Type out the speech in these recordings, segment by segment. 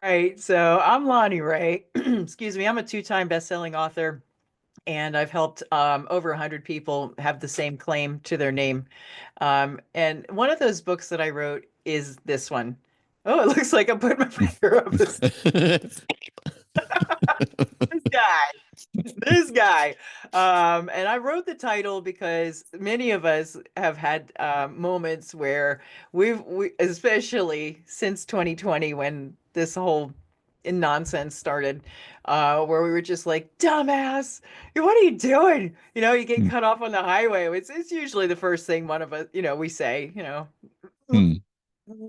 Right. So I'm Lonnie Ray. Excuse me. I'm a two-time best-selling author, and I've helped over 100 people have the same claim to their name. And one of those books that I wrote is this one. Oh, it looks like I'm putting my finger up this guy. This guy. And I wrote the title because many of us have had moments where especially since 2020, when this whole nonsense started, where we were just like, dumbass, what are you doing? You get cut off on the highway. It's usually the first thing one of us, we say, Hmm.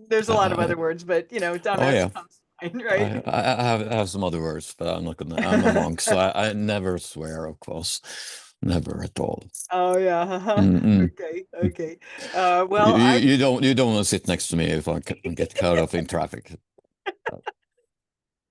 there's a lot of Uh, other words, but, oh dumbass yeah, comes to mind, I, right? I have some other words, but I'm not gonna. I'm a monk, so I never swear, of course, never at all. Oh yeah. Mm-mm. Okay, You, okay. you Well, I you don't want to sit next to me if I get cut off in traffic.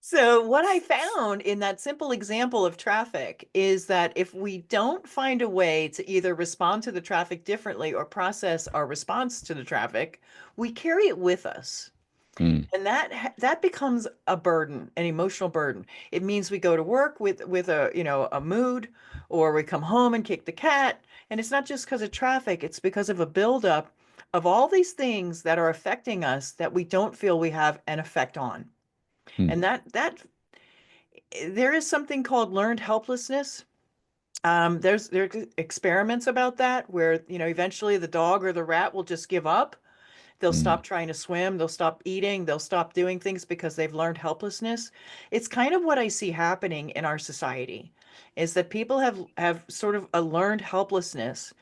so what I found in that simple example of traffic is that if we don't find a way to either respond to the traffic differently or process our response to the traffic, we carry it with us. Mm, And that becomes a burden, an emotional burden. It means we go to work with a mood, or we come home and kick the cat. And it's not just because of traffic, it's because of a buildup of all these things that are affecting us that we don't feel we have an effect on. mm, And that there is something called learned helplessness. There's experiments about that where, eventually the dog or the rat will just give up. They'll mm, stop trying to swim, they'll stop eating, they'll stop doing things because they've learned helplessness. It's kind of what I see happening in our society, is that people have sort of a learned helplessness,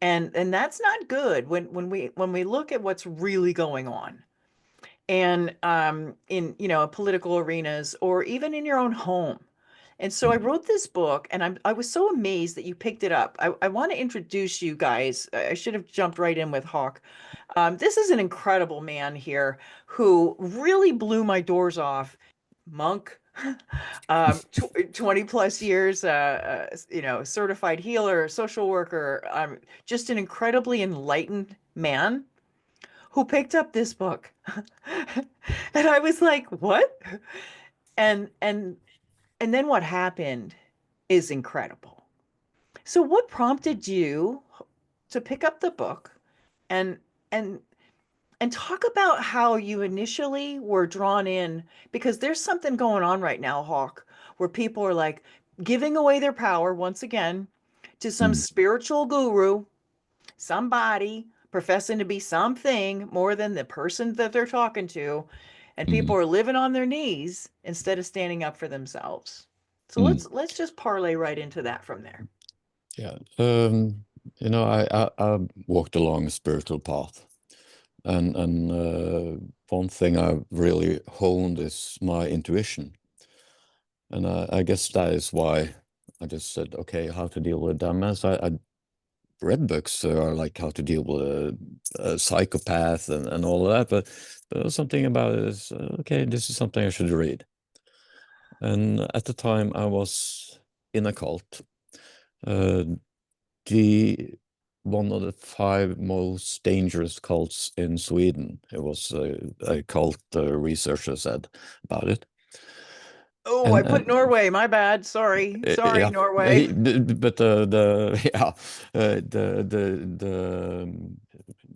and that's not good when we look at what's really going on. And in political arenas, or even in your own home. And so I mm. wrote this book, and I was so amazed that you picked it up. I want to introduce you guys. I should have jumped right in with Hawk. This is an incredible man here who really blew my doors off. Monk, 20 plus years, certified healer, social worker, just an incredibly enlightened man who picked up this book. And I was like, "What?" And and and then what happened is incredible. So what prompted you to pick up the book and and and talk about how you initially were drawn in, because there's something going on right now, Hawk, where people are like giving away their power once again to some Mm, spiritual guru, somebody professing to be something more than the person that they're talking to, and people mm, are living on their knees instead of standing up for themselves. So mm. let's just parlay right into that from there. Yeah. I walked along a spiritual path, and one thing I really honed is my intuition, and I guess that is why I just said, okay, how to deal with them. As I read books like how to deal with a psychopath and all of that, but there was something about it is okay, this is something I should read. And at the time, I was in a cult. Uh, the One of the five most dangerous cults in Sweden. It was a cult researcher said about it. Oh, I put And Norway. My bad. Sorry. Sorry, yeah, Norway. but the yeah,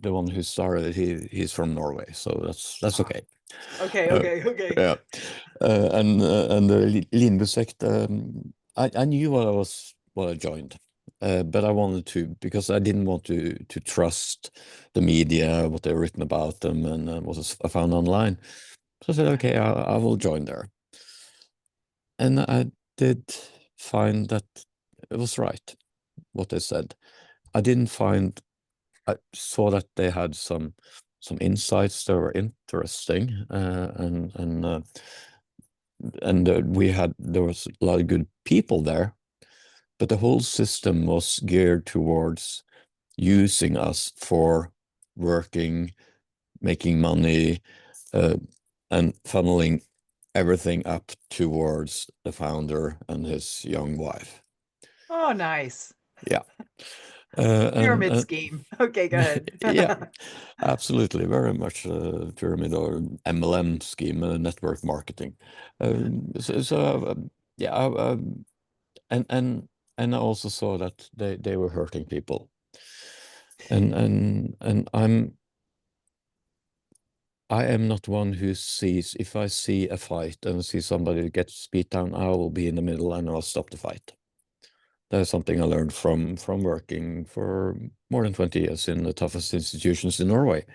the one who started it, he's from Norway, so that's Ah, okay. okay, Uh, okay, okay. yeah, and the Lindby sect. I knew what I joined, but I wanted to because I didn't want to trust the media, what they've written about them, and what I found online. So I said, Yeah. okay, I will join there, and I did find that it was right what they said. I didn't find. I saw that they had some insights that were interesting, and there was a lot of good people there, but the whole system was geared towards using us for working, making money, uh, and funneling everything up towards the founder and his young wife. Oh, nice. Yeah. Pyramid And scheme. Okay, go ahead. yeah, absolutely, very much pyramid or MLM scheme, network marketing. Yeah, and and I also saw that they were hurting people, and I am not one who sees, if I see a fight and see somebody get beat down, I will be in the middle and I'll stop the fight. That is something I learned from working for more than 20 years in the toughest institutions in Norway.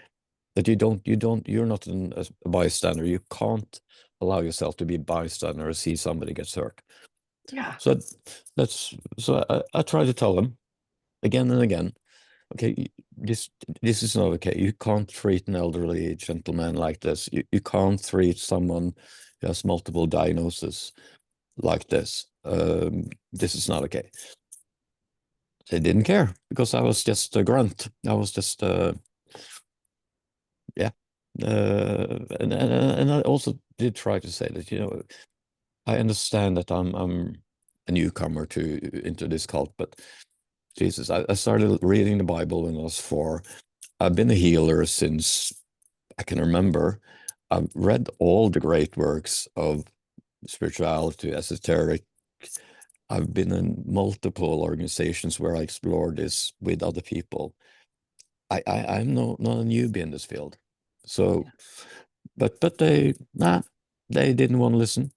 That you're not a bystander. You can't allow yourself to be a bystander or see somebody gets hurt. Yeah. So so I try to tell them again and again, okay, this this is not okay. You can't treat an elderly gentleman like this. You can't treat someone who has multiple diagnoses like this. This is not okay. They didn't care because I was just a grunt. I was just yeah. And I also did try to say that, I understand that I'm a newcomer to into this cult, but Jesus, I started reading the Bible when I was 4. I've been a healer since I can remember. I've read all the great works of spirituality, esoteric. I've been in multiple organizations where I explore this with other people. I'm not a newbie in this field. So, but they didn't want to listen.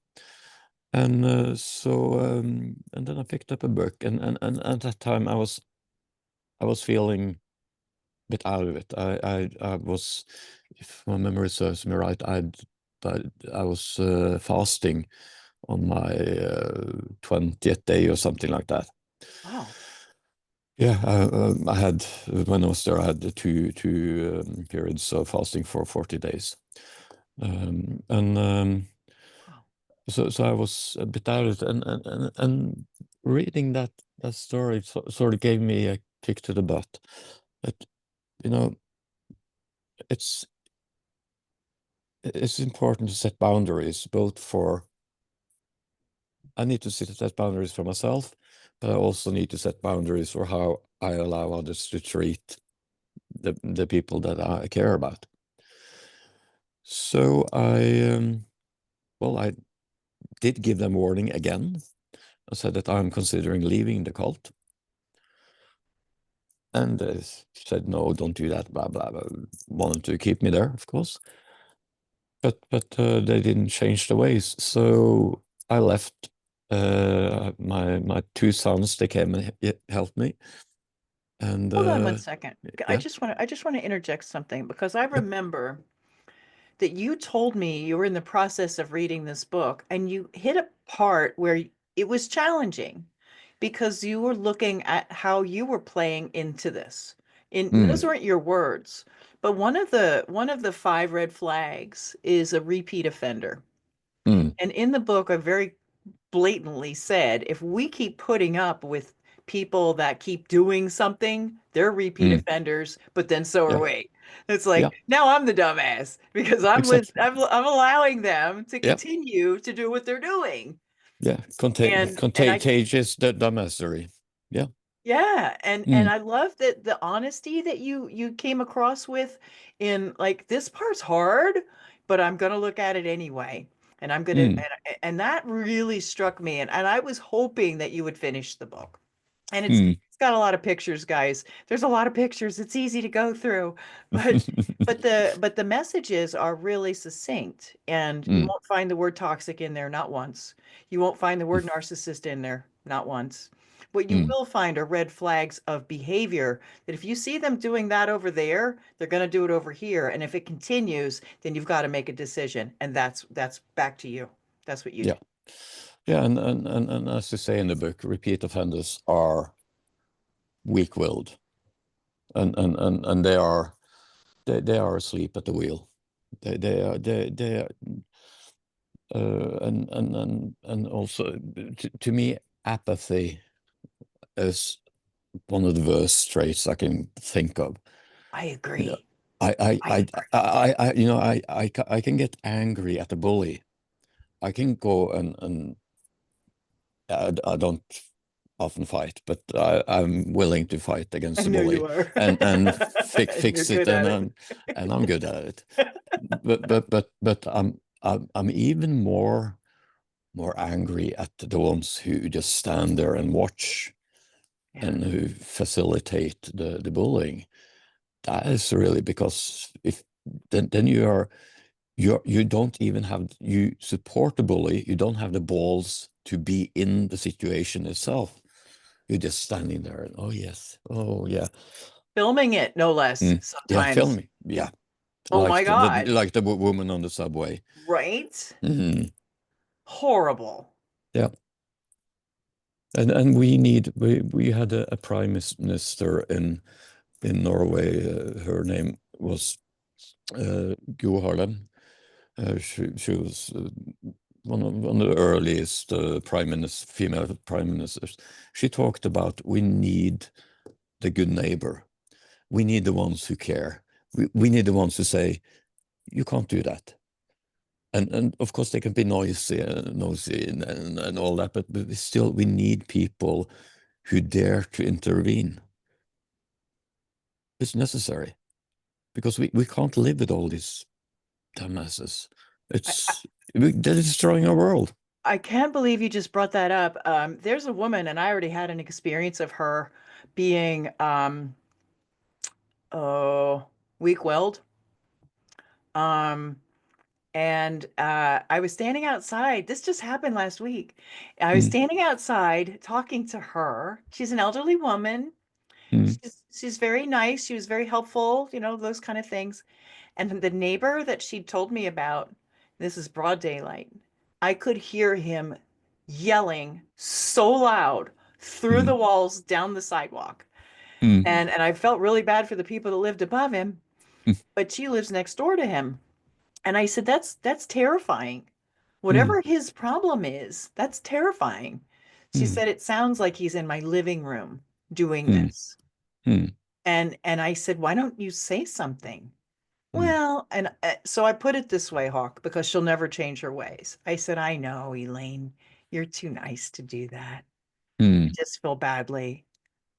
And and then I picked up a book, and at that time I was feeling a bit out of it. I was, if my memory serves me right, but I was fasting on my 20th day or something like that. Wow. Yeah, I had when I was there, I had the two periods of fasting for 40 days, and Wow. so I was a bit out of it, and reading that story sort of gave me a kick to the butt. That you know, it's it's important to set boundaries, both for I need to set boundaries for myself, but I also need to set boundaries for how I allow others to treat the people that I care about. So I did give them warning again. I said that I'm considering leaving the cult. And they said, no, don't do that, blah, blah, blah. Wanted to keep me there, of course. But they didn't change the ways. So I left. My two sons, they came and helped me. And Hold on one second. yeah, I just want to interject something because I yeah. remember that you told me you were in the process of reading this book and you hit a part where it was challenging because you were looking at how you were playing into this. And those Mm, weren't your words, but one of the five red flags is a repeat offender. mm, And in the book, I very blatantly said, if we keep putting up with people that keep doing something, they're repeat mm. offenders, but then so are Yeah, we. It's yeah, like now I'm the dumbass because exactly. I'm allowing them to Yeah, continue to do what they're doing. yeah. And I Contagious the mastery. Yeah. Yeah, and Mm, I love that the honesty that you came across with in like this part's hard, but I'm gonna look at it anyway. And I'm gonna mm, and that really struck me and I was hoping that you would finish the book. And mm. it's got a lot of pictures, guys. There's a lot of pictures. It's easy to go through, but but the messages are really succinct and you Mm, won't find the word toxic in there not once. You won't find the word narcissist in there not once. What you mm. will find are red flags of behavior that if you see them doing that over there, they're going to do it over here. And if it continues, then you've got to make a decision. And that's back to you. That's what you do. Yeah. Yeah, and as you say in the book, repeat offenders are weak-willed, and they are asleep at the wheel. They are, and also to me, apathy is one of the worst traits I can think of. I You know, agree. I I I I agree. I can get angry at a bully. I can go and I don't often fight, but I'm willing to fight I against the know bully you are. and And you're fix it, good at it. and I'm good at it. But I'm even more angry at the ones who just stand there and watch Yeah. and who facilitate the bullying. That is really because if then you don't even have, you support the bully, you don't have the balls to be in the situation itself. You're just standing there and, oh yes, oh yeah. Filming it, no less, Yeah, sometimes. film me, yeah, Oh my God. like the woman on the subway. Right? Mhm. Horrible. Yeah. And we had a prime minister in Norway. Her name was Gro Harlem. She was one of the earliest female prime ministers. She talked about, we need the good neighbor. We need the ones who care. We need the ones who say, you can't do that. And of course they can be nosy and all that, but still we need people who dare to intervene. It's necessary because we can't live with all these dumbasses. I, They're destroying our world. I can't believe you just brought that up. There's a woman, and I already had an experience of her being oh, weak-willed. Um, and I was standing outside. This just happened last week. I was Mm, standing outside talking to her. She's an elderly woman. mm, She's very nice. She was very helpful, those kind of things. And the neighbor that she told me about, this is broad daylight. I could hear him yelling so loud through the mm, walls down the sidewalk. mm, And I felt really bad for the people that lived above him, mm, but she lives next door to him. And I said, that's terrifying. mm, Whatever his problem is, that's terrifying. She mm, said, it sounds like he's in my living room doing mm, this. mm, And I said, why don't you say something? mm, Well, and so I put it this way, Hawk, because she'll never change her ways. I said, I know, Elaine, you're too nice to do that. I mm, just feel badly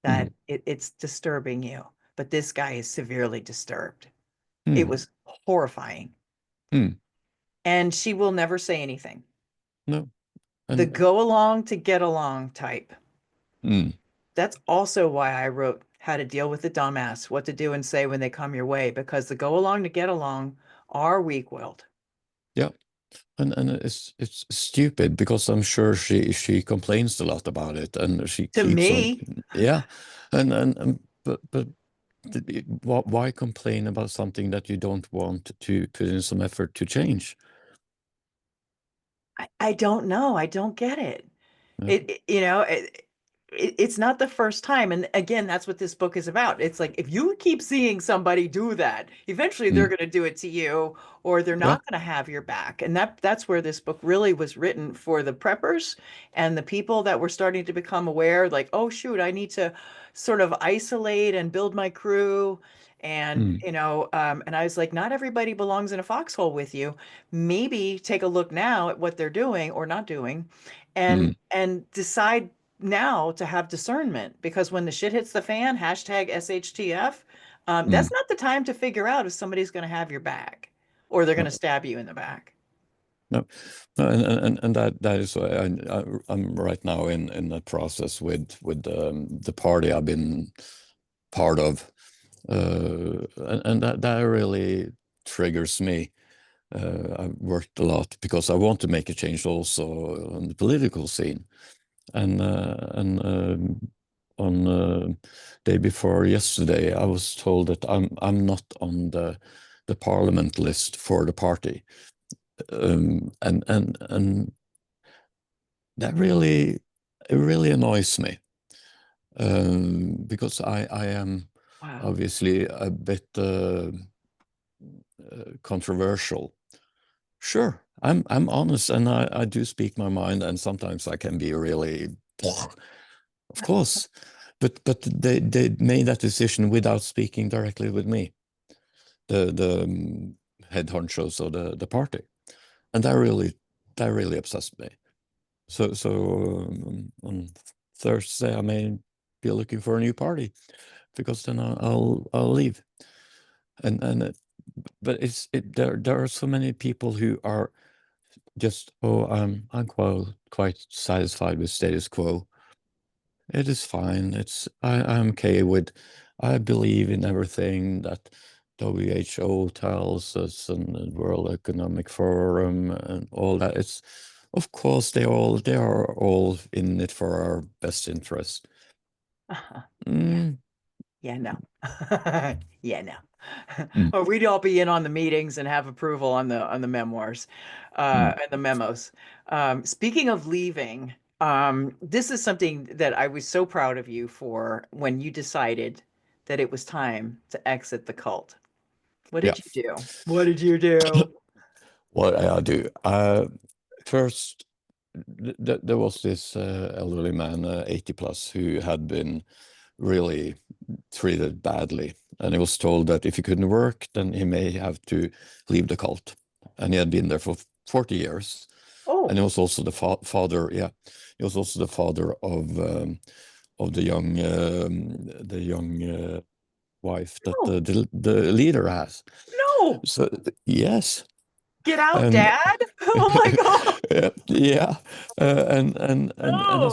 that mm, it's disturbing you, but this guy is severely disturbed. It mm, was horrifying. mm. And she will never say anything. No, The and go along to get along type. mm, That's also why I wrote How to Deal with the Dumbass, What to Do and Say When They Come Your Way, because the go along to get along are weak-willed. yeah, and it's stupid because I'm sure she complains a lot about it, and she To keeps on, me, yeah, and but why complain about something that you don't want to put in some effort to change? I don't know. I don't get it. Yeah. It's not the first time. And again, that's what this book is about. It's like if you keep seeing somebody do that, eventually they're Mm, going to do it to you, or they're yeah. not going to have your back. And that's where this book really was written for the preppers and the people that were starting to become aware, like, oh shoot, I need to sort of isolate and build my crew. And Mm, and I was like, not everybody belongs in a foxhole with you. Maybe take a look now at what they're doing or not doing, mm, and decide now to have discernment, because when the shit hits the fan, hashtag SHTF, that's mm. not the time to figure out if somebody's going to have your back or they're going No, to stab you in the back. no, no, and that is why I'm right now in a process with the party I've been part of, and that really triggers me. I've worked a lot because I want to make a change also on the political scene, and on day before yesterday, I was told that I'm not on the parliament list for the party, and that really, it really annoys me, because I am Wow. obviously a bit controversial. Sure, I'm honest and I do speak my mind, and sometimes I can be really, of course, but they made that decision without speaking directly with me, the head honchos of the party, and that really upsets me. So Thursday I may be looking for a new party because then I'll leave. And but there are so many people who are just, oh, I'm quite satisfied with status quo. It is fine. I'm okay with. I believe in everything that WHO tells us and the World Economic Forum and all that. It's of course they are all in it for our best interest. Uh-huh. Yeah. Mm, Yeah, no. Yeah, no. mm, Or we'd all be in on the meetings and have approval on the memoirs, mm. and the memos. Speaking of leaving, this is something that I was so proud of you for when you decided that it was time to exit the cult. What Yeah. did you do? What did you do? What I do? First, there was this elderly man, 80 plus, who had been really treated badly. And he was told that if he couldn't work, then he may have to leave the cult. And he had been there for 40 years. And he Oh, was also the father, yeah, he was also the father of the young wife that no, the leader has. no. So yes, Get out, and Dad. Oh my God. yeah, and No.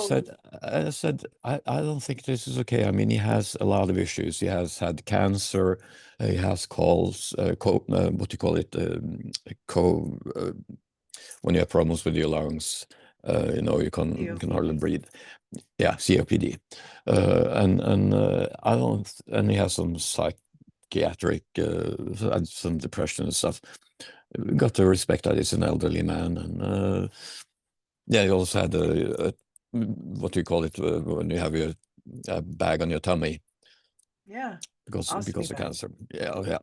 I said, I don't think this is okay. I mean, he has a lot of issues. He has had cancer. He has colds, what do you call it? When you have problems with your lungs, you can hardly COPD. breathe. Yeah, COPD, I don't, and he has some psychiatric, some depression and stuff. Got to respect that he's an elderly man, and yeah, he also had what do you call it when you have a bag on your tummy Yeah. because Ostomy of bag. cancer. Yeah, yeah.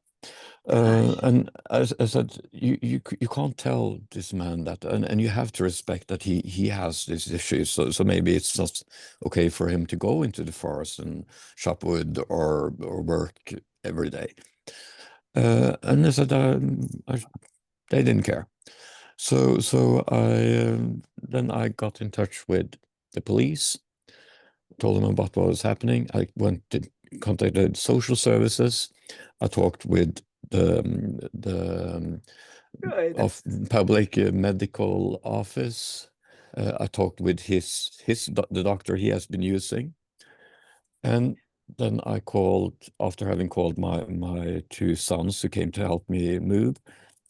Gosh. And as I said, you can't tell this man that, and you have to respect that he has these issues. So maybe it's not okay for him to go into the forest and chop wood or work every day. And I said, they didn't care. So then I got in touch with the police, told them about what was happening. I went to contacted social services. I talked with the Good. of public medical office. I talked with the doctor he has been using, and then I called after having called my two sons who came to help me move.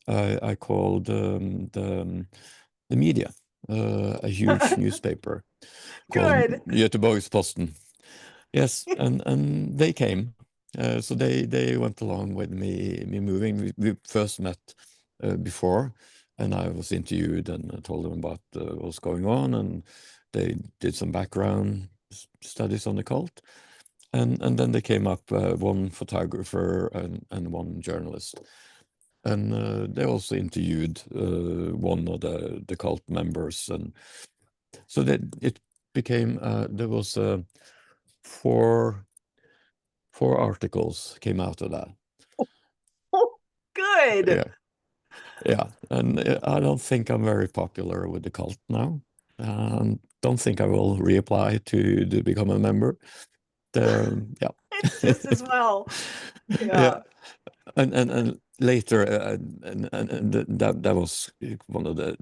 I called the media, a huge newspaper called Good. Göteborgs-Posten. Yes, and they came. So they went along with me moving. We first met before, and I was interviewed and I told them about what was going on, and they did some background studies on the cult, and then they came up one photographer and one journalist, and they also interviewed one of the cult members, and so that it became there was four four articles came out of that. Oh, good. Yeah, yeah, and I don't think I'm very popular with the cult now. Don't think I will reapply to become a member. Yeah, It's just as well. yeah, Yeah. and later, that was one of the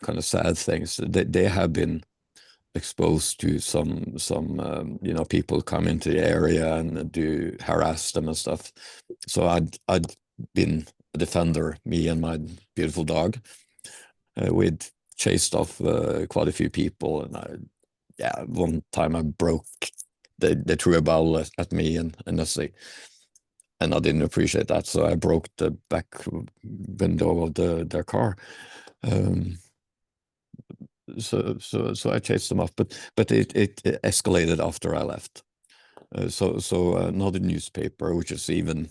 kind of sad things. They have been exposed to some people come into the area and do harass them and stuff. So I'd been a defender, me and my beautiful dog. We'd chased off quite a few people, and yeah, one time I broke. They threw a bottle at me and I didn't appreciate that, so I broke the back window of their car. Um, so I chased them off, but it escalated after I left. So another newspaper, which is even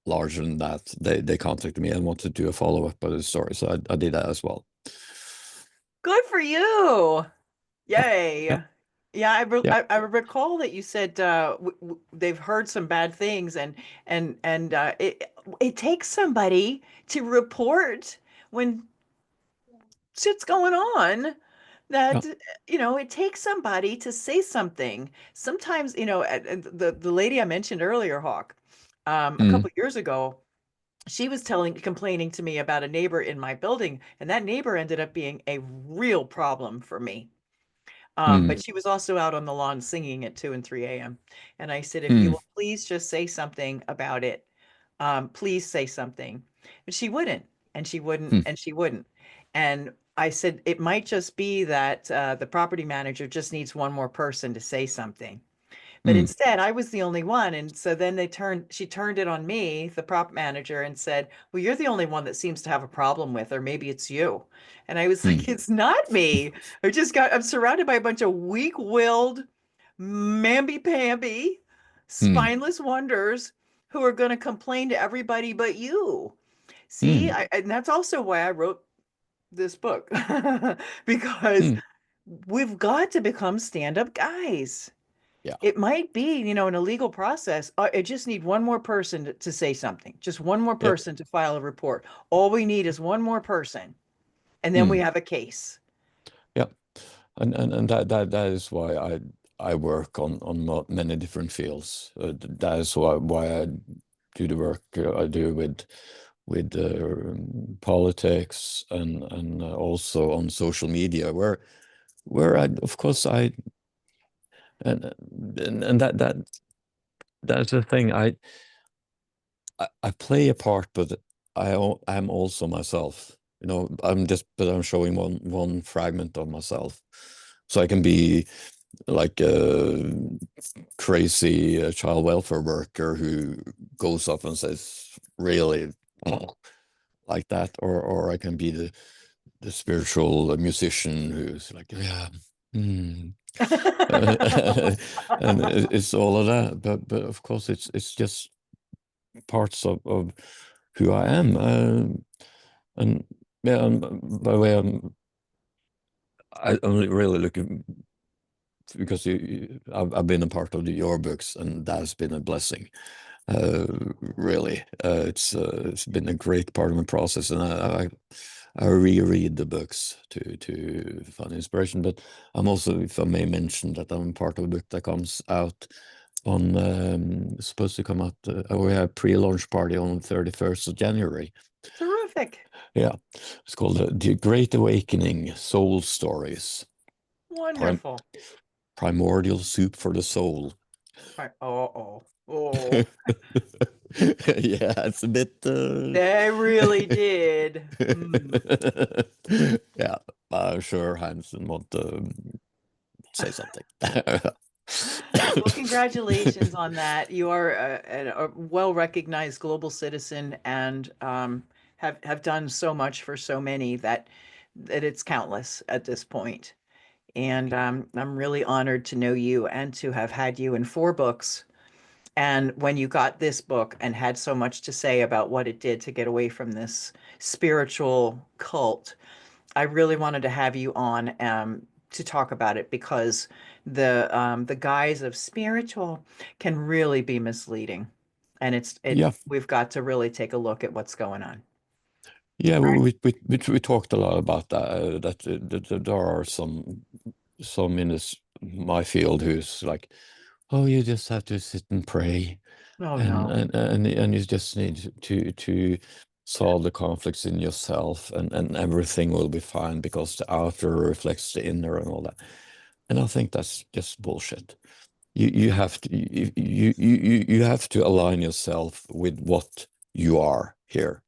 larger than that, they contacted me and wanted to do a follow up of the story. So I did that as well. Good for you. Yeah, Yay. yeah, Yeah, yeah. I recall that you said they've heard some bad things, and it takes somebody to report when shit's going on. that Yeah. it takes somebody to say something. Sometimes, the lady I mentioned earlier, Hawk, a Mm, couple years ago, she was complaining to me about a neighbor in my building, and that neighbor ended up being a real problem for me. But mm, she was also out on the lawn singing at 2 and 3 a.m. And I said, if you mm, will please just say something about it, please say something. And she wouldn't, and she wouldn't, mm, and she wouldn't. And I said, it might just be that the property manager just needs one more person to say something. But mm, instead, I was the only one. And so then she turned it on me, the prop manager, and said, well, you're the only one that seems to have a problem with, or maybe it's you. And I was mm, like, it's not me. I'm surrounded by a bunch of weak-willed, mamby-pamby, mm, spineless wonders who are going to complain to everybody but you. See, mm, and that's also why I wrote this book, because mm. we've got to become stand-up guys. Yeah. It might be, in a legal process, I just need one more person to say something, just one more Yeah. person to file a report. All we need is one more person, and then we Mm, have a case. yeah. And that is why I work on many different fields. That is why I do the work I do with politics and also on social media, where I, of course, and that's the thing. I play a part, but I'm also myself. I'm showing one fragment of myself, so I can be like a crazy child welfare worker who goes up and says really like that, or I can be the spiritual musician who's like, yeah. Hmm. And it's all of that, but of course it's just parts of who I am. And yeah, by the way, I'm really looking because I've been a part of your books, and that's been a blessing. Uh, really, it's been a great part of my process, and I reread the books to find inspiration. But I'm also, if I may mention, that I'm part of a book that comes out on supposed to come out. We have pre-launch party on 31st of January. Terrific. Yeah, it's called The Great Awakening: Soul Stories, Prim Wonderful. Primordial Soup for the Soul. Right. Oh, oh. Yeah, it's a bit. They really did. Mm. Yeah, I'm sure Hansen want to say something. Well, congratulations on that. You are a well-recognized global citizen, and have done so much for so many that it's countless at this point. And I'm really honored to know you and to have had you in 4 books. And when you got this book and had so much to say about what it did to get away from this spiritual cult, I really wanted to have you on to talk about it, because the guise of spiritual can really be misleading, and Yeah, we've got to really take a look at what's going on. yeah, All right. we talked a lot about that. That there are some in my field who's like, oh, you just have to sit and pray, Oh and no. and you just need to solve the conflicts in yourself, and everything will be fine because the outer reflects the inner and all that. And I think that's just bullshit. You have to you have to align yourself with what you are here,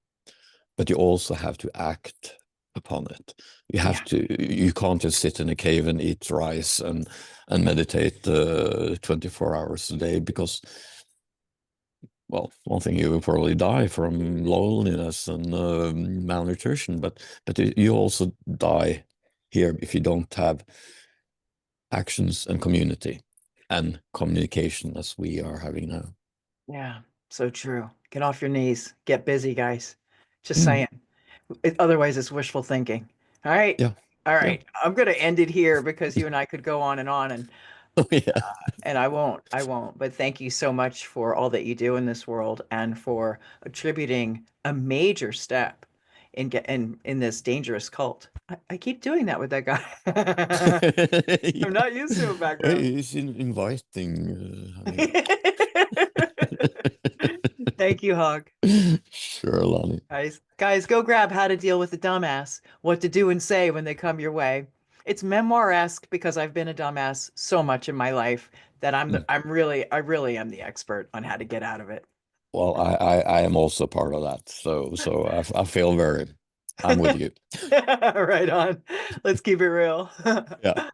but you also have to act upon it. Yeah. You can't just sit in a cave and eat rice and meditate 24 hours a day because, well, one thing, you will probably die from loneliness and malnutrition, but you also die here if you don't have actions and community and communication as we are having now. Yeah. So true. Get off your knees. Get busy, guys. Just Mm, saying. Otherwise, it's wishful thinking. All right. yeah, All yeah. right. I'm going to end it here, because you and I could go on, Oh, yeah. and I won't. I won't. But thank you so much for all that you do in this world, and for attributing a major step in this dangerous cult. I keep doing that with that guy. I'm Yeah. not used to a Well, background. it's inviting. I mean, Thank you, Hog. sure, Lonnie. Guys, go grab How to Deal with a Dumbass, What to Do and Say When They Come Your Way. It's memoir-esque because I've been a dumbass so much in my life that Mm. I really am the expert on how to get out of it. Well, I am also part of that. So I feel very, I'm with you. Right on. Let's keep it real. Yeah.